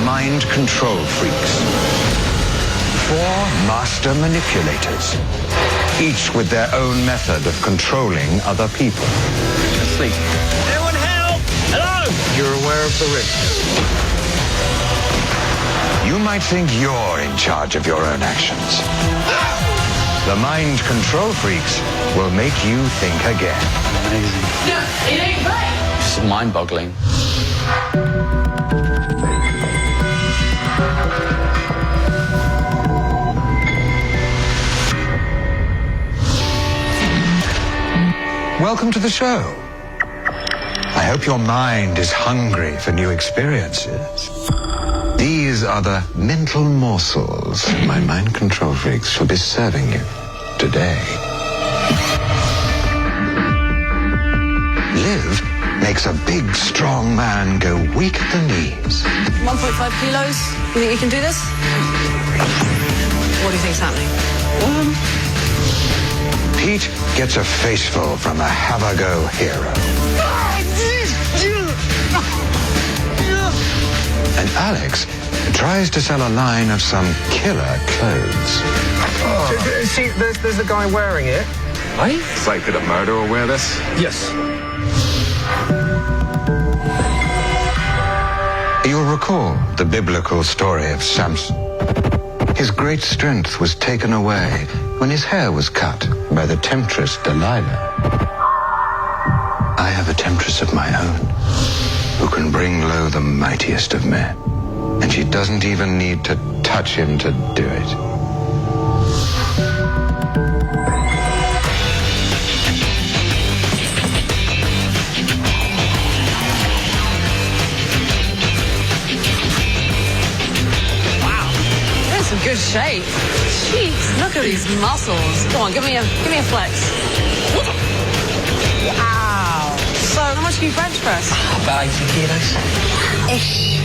mind control freaks. 4 master manipulators, each with their own method of controlling other people. Asleep. Anyone help? Hello? You're aware of the risks. You might think you're in charge of your own actions. The mind control freaks will make you think again. Amazing. No, it ain't right. Just mind-boggling. Welcome to the show. I hope your mind is hungry for new experiences. These are the mental morsels my mind control freaks shall be serving you today. Liv makes a big, strong man go weak at the knees. 1.5 kilos. You think you can do this? What do you think's happening? Pete gets a faceful from a have-a-go hero. And Alex tries to sell a line of some killer clothes. See, there's a guy wearing it. Right? It's like, could a murderer wear this? Yes. You'll recall the biblical story of Samson. His great strength was taken away when his hair was cut by the temptress Delilah. I have a temptress of my own who can bring low the mightiest of men. And she doesn't even need to touch him to do it. You're in good shape. Jeez, look at these muscles. Come on, give me a flex. Wow. So, how much do you bench press? About 80 kilos. Ish.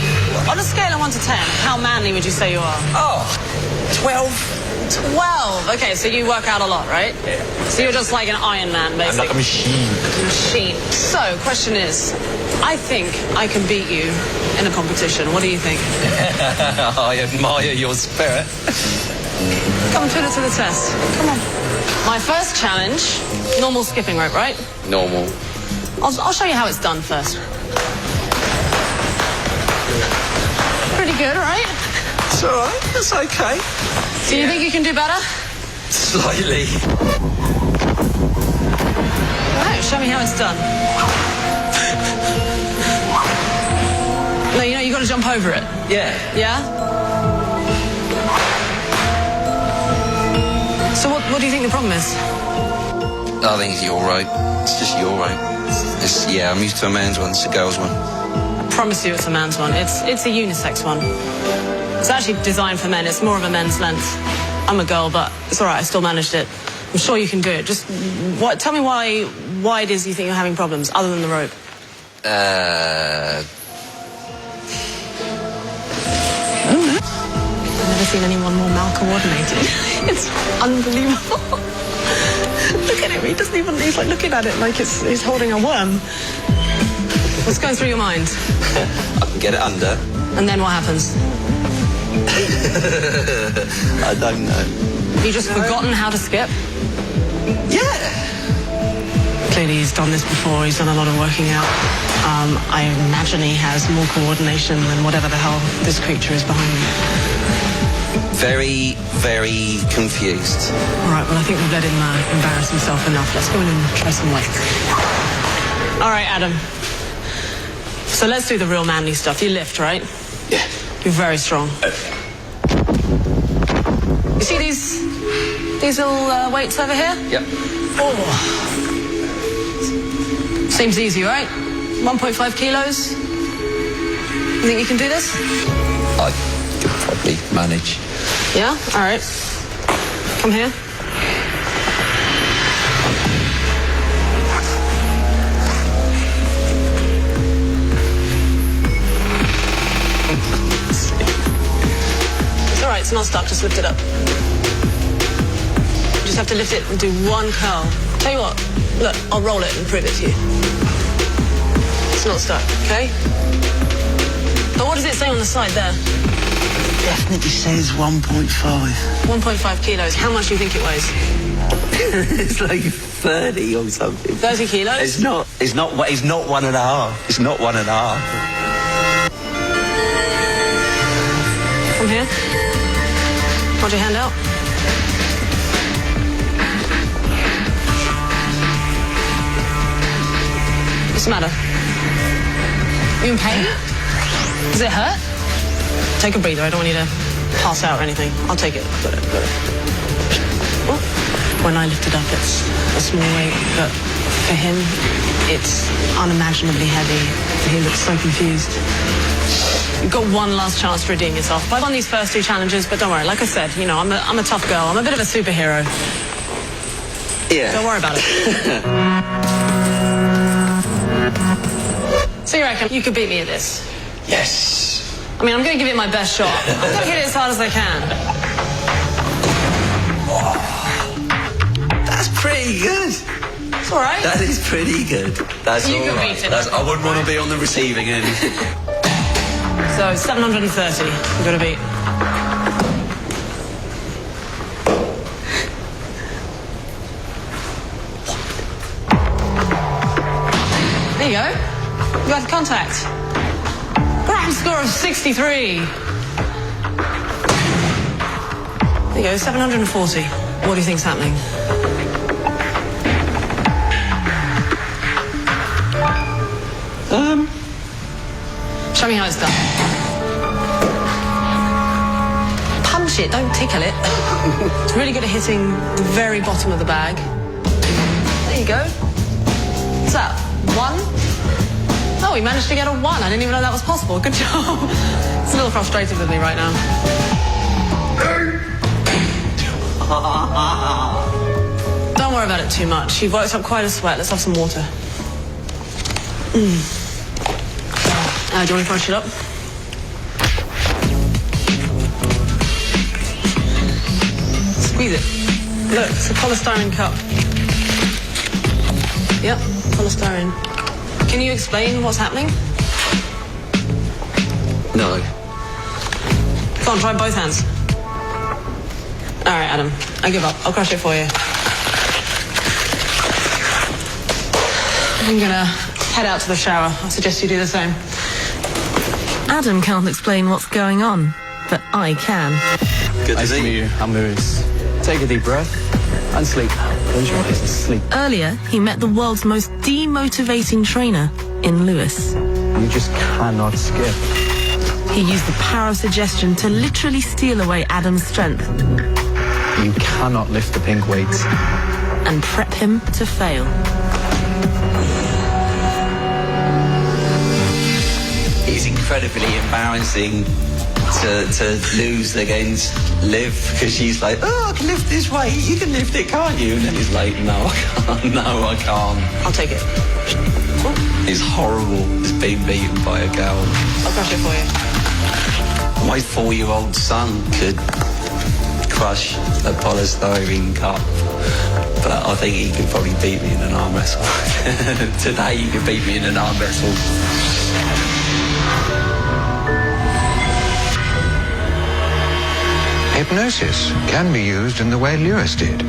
On a scale of 1 to 10, how manly would you say you are? Oh, 12. 12. Okay, so you work out a lot, right? Yeah. So you're just like an Iron Man, I'm basically. like a machine. Machine. So, question is, I think I can beat you in a competition. What do you think? I admire your spirit. Come and put it to the test. Come on. My first challenge, normal skipping rope, right? Normal. I'll show you how it's done first. Pretty good, right? It's all right. It's okay. So you think you can do better? Slightly. All right, show me how it's done. No, you got to jump over it. Yeah. Yeah? So what do you think the problem is? I think you're right. It's just you're right. Yeah, I'm used to a man's one. It's a girl's one. I promise you it's a man's one. It's a unisex one. It's actually designed for men. It's more of a men's length. I'm a girl, but it's all right. I still managed it. I'm sure you can do it. Just tell me why it is you think you're having problems, other than the rope. I've never seen anyone more mal-coordinated. It's unbelievable. Look at him. He doesn't even... He's like looking at it like he's holding a worm. What's going through your mind? I can get it under. And then what happens? I don't know. You just forgotten how to skip? Yeah. Clearly he's done this before. He's done a lot of working out. I imagine he has more coordination than whatever the hell this creature is behind me. Very, very confused. All right, well, I think we've let him embarrass himself enough. Let's go in and try some weight. All right, Adam. So let's do the real manly stuff. You lift, right? Yeah. You're very strong. You see these little weights over here? Yep. Oh. Seems easy, right? 1.5 kilos. You think you can do this? I could probably manage. Yeah? All right. Come here. It's all right. It's not stuck. Just lift it up. You just have to lift it and do one curl. Tell you what. Look, I'll roll it and prove it to you. It's not stuck, okay? But what does it say on the side there? Definitely says 1.5. 1.5 kilos. How much do you think it weighs? It's like 30 or something. 30 kilos? It's not 1.5. It's not 1.5. From here? Hold your hand out. What's the matter? You in pain? Does it hurt? Take a breather. I don't want you to pass out or anything. I'll take it. Got it. Oh. When I lift it up, it's a small weight, but for him, it's unimaginably heavy. He looks so confused. You've got one last chance to redeem yourself. I've won these first 2 challenges, but don't worry. Like I said, you know, I'm a tough girl. I'm a bit of a superhero. Yeah. Don't worry about it. So you reckon you could beat me at this? Yes. I mean, I'm going to give it my best shot. I'm going to hit it as hard as I can. That's pretty good. It's all right. That is pretty good. That's You all can right. beat it. I wouldn't want to be on the receiving end. So 730 you've got to beat. There you go. You had contact. Grand score of 63. There you go, 740. What do you think's happening? Show me how it's done. Punch it, don't tickle it. It's really good at hitting the very bottom of the bag. There you go. What's that? 1? Oh, we managed to get a 1. I didn't even know that was possible. Good job. It's a little frustrated with me right now. Don't worry about it too much. You've worked up quite a sweat. Let's have some water. Do you want to crunch it up? Squeeze it. Look, it's a polystyrene cup. Yep, polystyrene. Can you explain what's happening? No. Come on, try both hands. All right, Adam, I give up. I'll crush it for you. I'm gonna head out to the shower. I suggest you do the same. Adam can't explain what's going on, but I can. Good to Nice to see meet you. you. I'm Lewis. Take a deep breath and sleep. Close your eyes and sleep. Earlier, he met the world's most demotivating trainer in Lewis. You just cannot skip. He used the power of suggestion to literally steal away Adam's strength You cannot lift the pink weights. and prep him to fail. It's incredibly embarrassing to lose against Liv because she's like, oh, I can lift this weight. You can lift it, can't you? And then he's like, no, I can't. No, I can't. I'll take it. It's horrible. It's being beaten by a girl. I'll crush it for you. My 4-year-old son could crush a polystyrene cup, but I think he could probably beat me in an arm wrestle. Today he could beat me in an arm wrestle. Hypnosis can be used in the way Lewis did,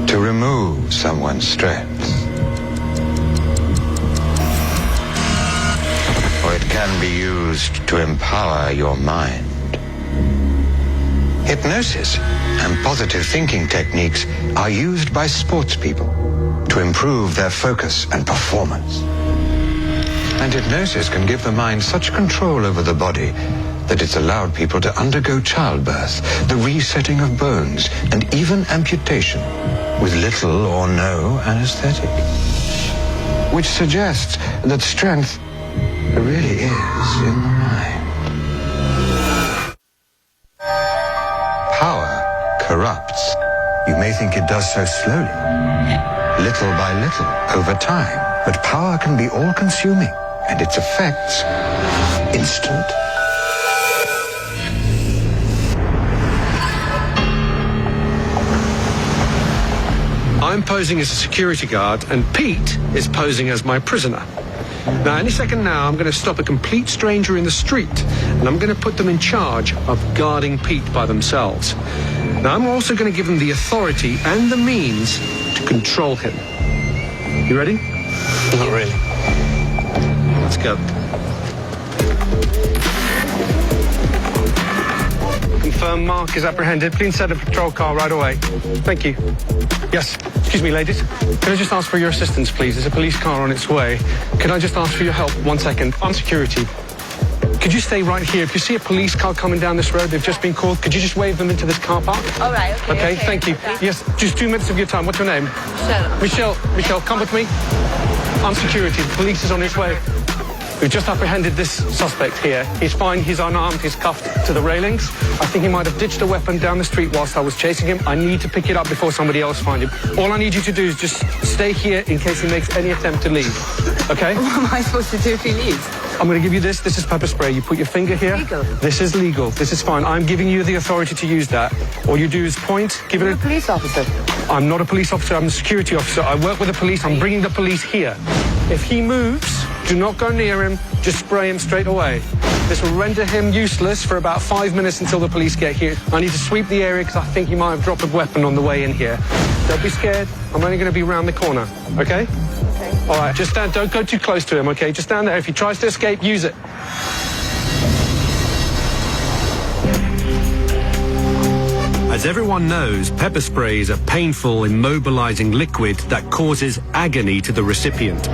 to remove someone's strength. Or it can be used to empower your mind. Hypnosis and positive thinking techniques are used by sports people to improve their focus and performance. And hypnosis can give the mind such control over the body that it's allowed people to undergo childbirth, the resetting of bones, and even amputation with little or no anesthetic. Which suggests that strength really is in the mind. Power corrupts. You may think it does so slowly, little by little, over time. But power can be all-consuming, and its effects instant. I'm posing as a security guard, and Pete is posing as my prisoner. Now, any second now, I'm going to stop a complete stranger in the street, and I'm going to put them in charge of guarding Pete by themselves. Now, I'm also going to give them the authority and the means to control him. You ready? Not really. Let's go. Confirm Mark is apprehended. Please send a patrol car right away. Thank you. Yes. Excuse me, ladies. Can I just ask for your assistance, please? There's a police car on its way. Can I just ask for your help? 1 second. I'm security. Could you stay right here? If you see a police car coming down this road, they've just been called, could you just wave them into this car park? All right, okay. Okay, thank you. Yes, just 2 minutes of your time. What's your name? Michelle, come with me. I'm security. The police is on his way. We've just apprehended this suspect here. He's fine, he's unarmed, he's cuffed to the railings. I think he might have ditched a weapon down the street whilst I was chasing him. I need to pick it up before somebody else finds him. All I need you to do is just stay here in case he makes any attempt to leave. Okay? What am I supposed to do if he leaves? I'm going to give you this. This is pepper spray. You put your finger here. Legal. This is legal. This is fine. I'm giving you the authority to use that. All you do is point, give You're it a police officer. I'm not a police officer. I'm a security officer. I work with the police. I'm bringing the police here. If he moves, do not go near him. Just spray him straight away. This will render him useless for about 5 minutes until the police get here. I need to sweep the area because I think he might have dropped a weapon on the way in here. Don't be scared. I'm only going to be around the corner. Okay? Okay. All right. Just stand. Don't go too close to him. Okay? Just stand there. If he tries to escape, use it. As everyone knows, pepper spray is a painful, immobilizing liquid that causes agony to the recipient.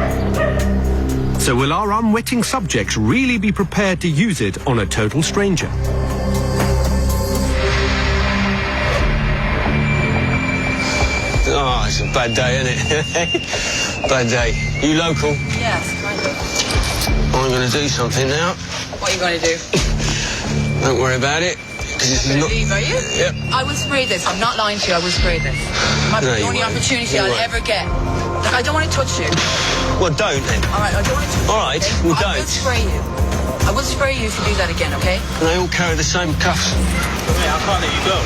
So will our unwitting subjects really be prepared to use it on a total stranger? Oh, it's a bad day, isn't it? Bad day. You local? Yes, kind of. I'm going to do something now. What are you going to do? Don't worry about it. You're going to leave, are you? Yep. I will spray this. I'm not lying to you. I will spray this. It might be No, the you only won't. opportunity You I'll won't. ever get. Look, I don't want to touch you. Well, don't then. All right, I don't want to touch you. All right, okay? well, I will don't. spray you. I will spray you if you do that again, okay? They all carry the same cuffs. Yeah, I can't let you go.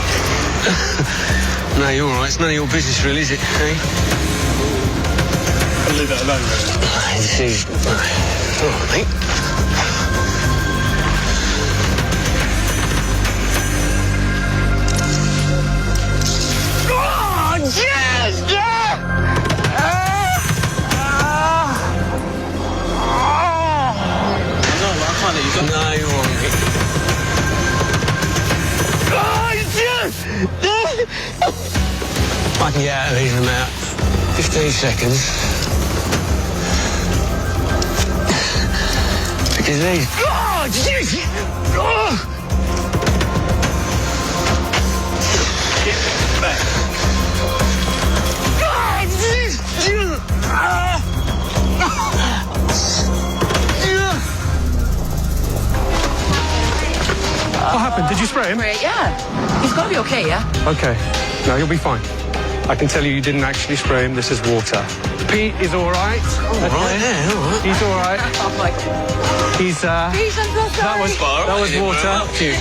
No, you're all right. It's none of your business, really, is it? Eh? I'll leave it alone, man. This is... All right, mate. I can't let you go. No, you're all right. I can get out of these in about 15 seconds. Because these... Get back. What happened? Did you spray him? Spray it, yeah. He's got to be okay, yeah? Okay. No, you'll be fine. I can tell you didn't actually spray him. This is water. Pete is all right. All right, yeah, all right. He's all right. Oh, my God. He's, Please, I'm so sorry. that was water. Phew.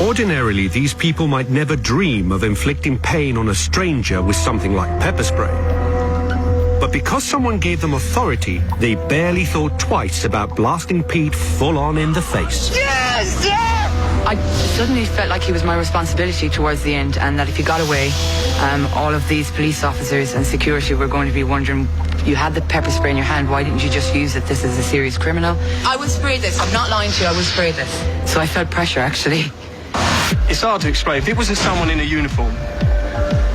Ordinarily, these people might never dream of inflicting pain on a stranger with something like pepper spray. But because someone gave them authority, they barely thought twice about blasting Pete full on in the face. Yes, yes! I suddenly felt like he was my responsibility towards the end, and that if he got away, all of these police officers and security were going to be wondering, you had the pepper spray in your hand, why didn't you just use it? This is a serious criminal. I will spray this. I'm not lying to you. I will spray this. So I felt pressure, actually. It's hard to explain. If it was someone in a uniform,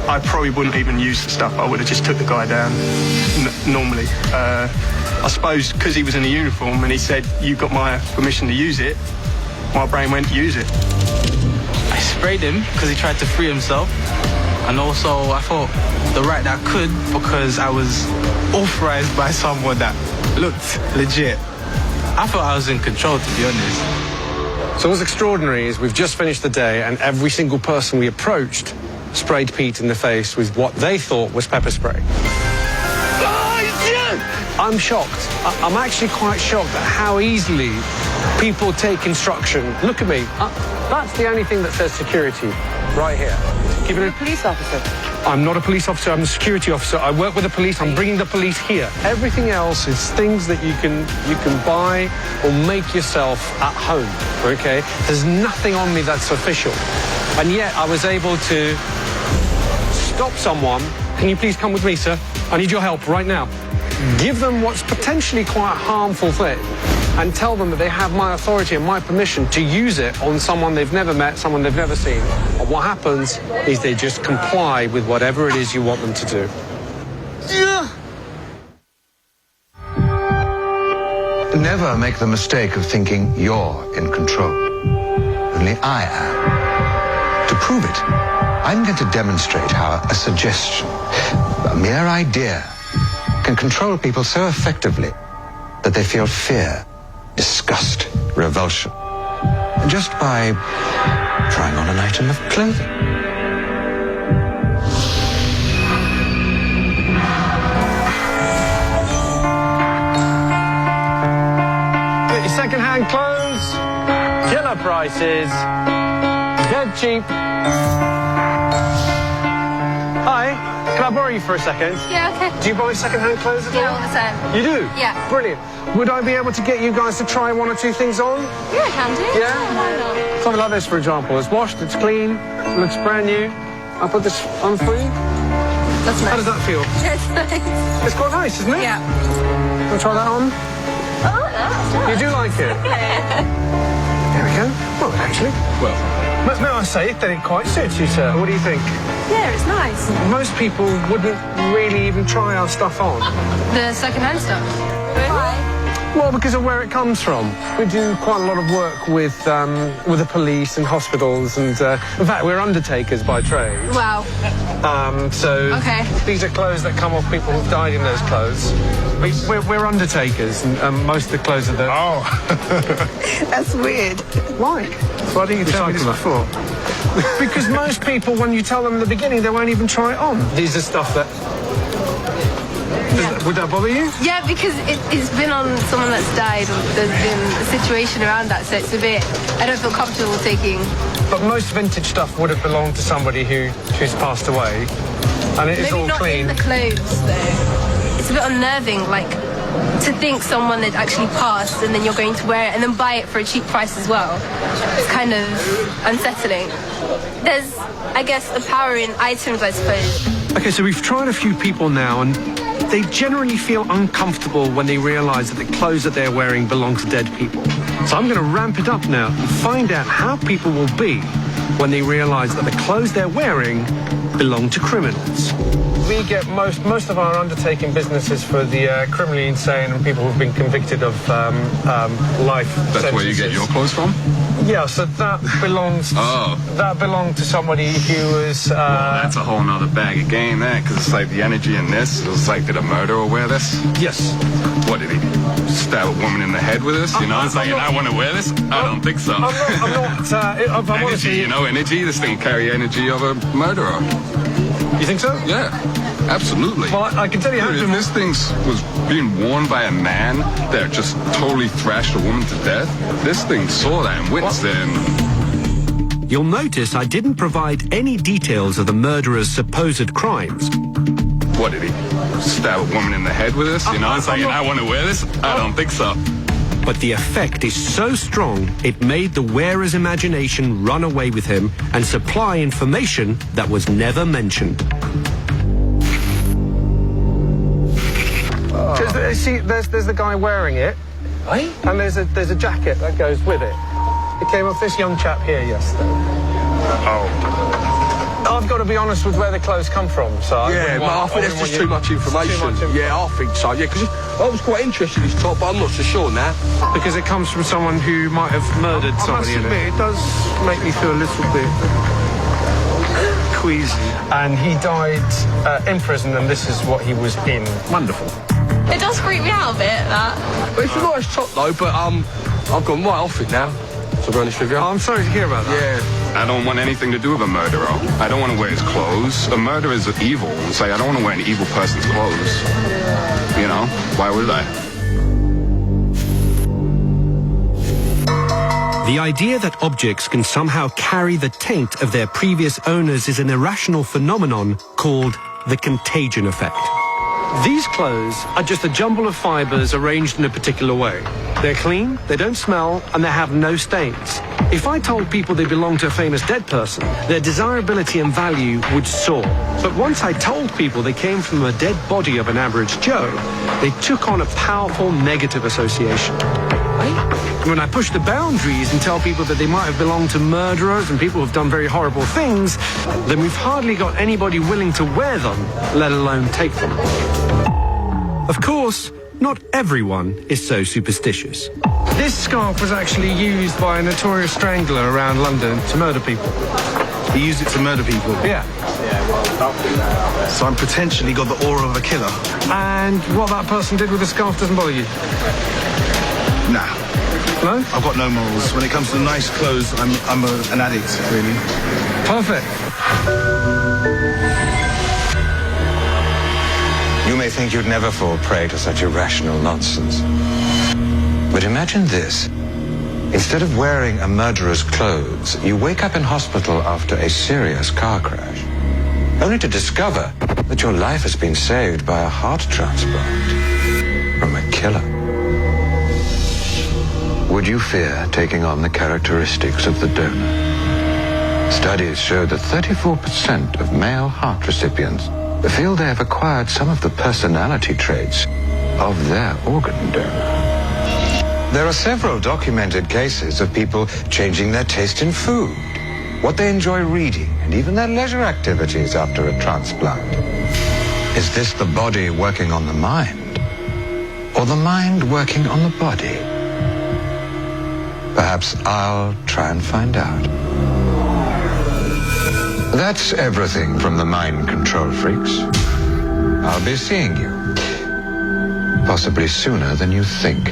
I probably wouldn't even use the stuff. I would have just took the guy down normally. I suppose because he was in a uniform and he said, you got my permission to use it, my brain went to use it. I sprayed him because he tried to free himself. And also, I thought the right that I could because I was authorized by someone that looked legit. I thought I was in control, to be honest. So what's extraordinary is we've just finished the day and every single person we approached sprayed Pete in the face with what they thought was pepper spray. I'm shocked. I'm actually quite shocked at how easily people take instruction. Look at me. That's the only thing that says security right here. You're a police officer. I'm not a police officer, I'm a security officer. I work with the police, I'm bringing the police here. Everything else is things that you can buy or make yourself at home, okay? There's nothing on me that's official. And yet I was able to stop someone. Can you please come with me, sir? I need your help right now. Give them what's potentially quite a harmful thing and tell them that they have my authority and my permission to use it on someone they've never met, someone they've never seen. And what happens is they just comply with whatever it is you want them to do. Never make the mistake of thinking you're in control. Only I am. To prove it, I'm going to demonstrate how a suggestion, a mere idea, can control people so effectively that they feel fear, disgust, revulsion, just by trying on an item of clothing. Get your second-hand clothes, killer prices, dead cheap. Hi, can I borrow you for a second? Yeah, okay. Do you buy second-hand clothes at all? Yeah, all the time. You do? Yeah. Brilliant. Would I be able to get you guys to try one or two things on? Yeah, I can do. Yeah? Why not? Something like this, for example. It's washed, it's clean, looks brand new. I'll put this on for you. That's nice. How does that feel? It's nice. It's quite nice, isn't it? Yeah. Want to try that on? Oh, that's nice. You do like it? Yeah. There we go. Well, actually, may I say that it quite suits you, sir. What do you think? Yeah, it's nice. Most people wouldn't really even try our stuff on. The second-hand stuff. Why? Well, because of where it comes from. We do quite a lot of work with the police and hospitals, and in fact, we're undertakers by trade. Wow. So Okay. these are clothes that come off people who've died in those clothes. We're undertakers, and most of the clothes are the... Oh. That's weird. Why? Why didn't you tell me this before? Because most people, when you tell them in the beginning, they won't even try it on. These are stuff that... Would that bother you? Yeah, because it's been on someone that's died, or there's been a situation around that, so it's a bit... I don't feel comfortable taking... But most vintage stuff would have belonged to somebody who's passed away, and it is Maybe all not clean. in the clothes, though. It's a bit unnerving, like, to think someone had actually passed and then you're going to wear it and then buy it for a cheap price as well. It's kind of unsettling. There's, I guess, a power in items, I suppose. Okay, so we've tried a few people now, and they generally feel uncomfortable when they realise that the clothes that they're wearing belong to dead people. So I'm going to ramp it up now and find out how people will be when they realise that the clothes they're wearing belong to criminals. We get most of our undertaking businesses for the criminally insane and people who've been convicted of life sentences. That's where you get your clothes from? Yeah, so that belongs. That belonged to somebody who was. Well, that's a whole nother bag of game, there, because it's like the energy in this. It's like, did a murderer wear this? Yes. What, did he stab a woman in the head with this? You know, it's like, and I want to wear this? I don't think so. I'm not. Energy, you know, energy. This thing carry energy of a murderer. You think so? Yeah, absolutely. Well, I can tell you how. Dude, if this thing was being worn by a man that just totally thrashed a woman to death, this thing saw that and witnessed it. And... You'll notice I didn't provide any details of the murderer's supposed crimes. What, did he stab a woman in the head with this? You know, it's like, and I want to wear this? I don't think so. But the effect is so strong, it made the wearer's imagination run away with him and supply information that was never mentioned. See, there's the guy wearing it, and there's a jacket that goes with it. It came off this young chap here yesterday. I've got to be honest with where the clothes come from, so I think that's just too much information. Yeah, I think so. Yeah, because I was quite interested in this top, but I'm not so sure now. Because it comes from someone who might have murdered somebody. I must admit, it does make me feel a little bit queasy. And he died in prison, and this is what he was in. Wonderful. It does freak me out a bit, that. Well, it's a nice top, though, but I've gone right off it now, to be honest with you. I'm sorry to hear about that. Yeah. I don't want anything to do with a murderer. I don't want to wear his clothes. A murderer is evil. It's like, I don't want to wear an evil person's clothes. You know? Why would I? The idea that objects can somehow carry the taint of their previous owners is an irrational phenomenon called the contagion effect. These clothes are just a jumble of fibers arranged in a particular way. They're clean, they don't smell, and they have no stains. If I told people they belonged to a famous dead person, their desirability and value would soar. But once I told people they came from a dead body of an average Joe, they took on a powerful negative association. When I push the boundaries and tell people that they might have belonged to murderers and people who've done very horrible things, then we've hardly got anybody willing to wear them, let alone take them. Of course, not everyone is so superstitious. This scarf was actually used by a notorious strangler around London to murder people. He used it to murder people? Yeah. So I'm potentially got the aura of a killer. And what that person did with the scarf doesn't bother you? Nah. No? I've got no morals. When it comes to nice clothes, I'm an addict, really. Perfect. You may think you'd never fall prey to such irrational nonsense. But imagine this. Instead of wearing a murderer's clothes, you wake up in hospital after a serious car crash, only to discover that your life has been saved by a heart transplant from a killer. Would you fear taking on the characteristics of the donor? Studies show that 34% of male heart recipients feel they have acquired some of the personality traits of their organ donor. There are several documented cases of people changing their taste in food, what they enjoy reading, and even their leisure activities after a transplant. Is this the body working on the mind, or the mind working on the body? Perhaps I'll try and find out. That's everything from the Mind Control Freaks. I'll be seeing you, possibly sooner than you think.